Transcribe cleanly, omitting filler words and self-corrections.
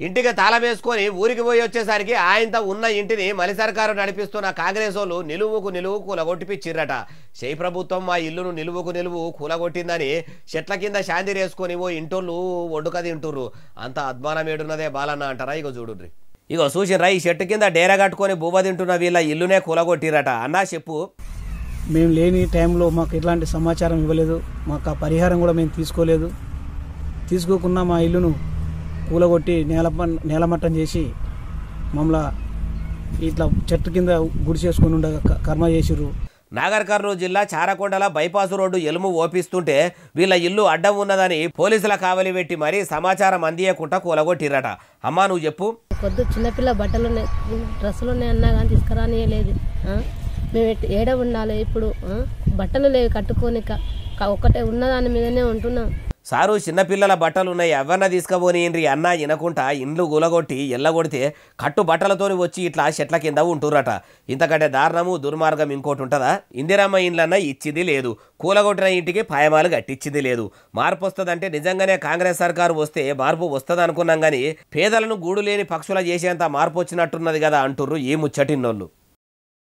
ఇంటికి తాళం వేసుకొని ఊరికి పోయి వచ్చేసరికి ఆయనతో ఉన్న ఇంటిని మలి సర్కారు నడిపిస్తున్న కాంగ్రెస్ వాళ్ళు నిలువు కూలగొట్టిపిచ్చిర్రట. చేయి ప్రభుత్వం మా ఇల్లును నిలువు కూలగొట్టిందని చెట్ల కింద శాంతి వేసుకొని ఓ ఇంటోళ్ళు వండుక తింటుర్రు. అంత అద్మానం ఏడున్నదే బాలన్న అంటారా? ఇగో చూడుర్రి. ఇగో చూసిర్రా, ఈ చెట్టు కింద డేరా కట్టుకొని బూబ తింటున్న వీళ్ళ ఇల్లునే కూలగొట్టిరట. అన్నా చెప్పు. మేము లేని టైంలో మాకు ఎట్లాంటి సమాచారం ఇవ్వలేదు, మాకు ఆ పరిహారం కూడా మేము తీసుకోకుండా మా ఇల్లును కూలగొట్టి నేలమట్టం చేసి మమ్మల్ని ఇట్లా చెట్టు కింద గుడి చేసుకుని ఉండగా కర్మ చేసిర్రు. నాగర్ కర్నూలు జిల్లా చారకొండల బైపాస్ రోడ్డు ఎలుము ఓపిస్తుంటే వీళ్ళ ఇల్లు అడ్డం ఉన్నదని పోలీసుల కావలి పెట్టి మరీ సమాచారం అందియకుండా కూలగొట్టిరట. అమ్మా నువ్వు చెప్పు. కొద్ది చిన్నపిల్ల బట్టలు ఉన్నాయి, డ్రెస్సులు ఉన్నాయి అన్నా కానీ తీసుకురానియలేదు. మేము ఏడ ఉండాలి ఇప్పుడు? బట్టలు లేవు కట్టుకోనిక, ఒక్కటే ఉన్నదాని మీదనే ఉంటున్నాం. సారు చిన్నపిల్లల బట్టలున్నాయి ఎవరన్నా తీసుకుపోనియండ్రి అన్న ఇనకుంటా ఇండ్లు గులగొట్టి ఎల్లగొడితే కట్టు బట్టలతోని వచ్చి ఇట్లా చెట్ల కింద ఉంటుర్రట. ఇంతకంటే దారుణము దుర్మార్గం ఇంకోటి ఉంటుందా? ఇందిరమ్మ ఇండ్లన్నా ఇచ్చింది లేదు, కూలగొట్టిన ఇంటికి పాయమాలు కట్టించింది లేదు. మార్పు వస్తుందంటే నిజంగానే కాంగ్రెస్ సర్కారు వస్తే మార్పు వస్తుంది అనుకున్నాం కానీ పేదలను గూడు లేని పక్షుల చేసేంత మార్పు వచ్చినట్టున్నది కదా అంటుర్రు ఈ ముచ్చటిన్నోళ్ళు.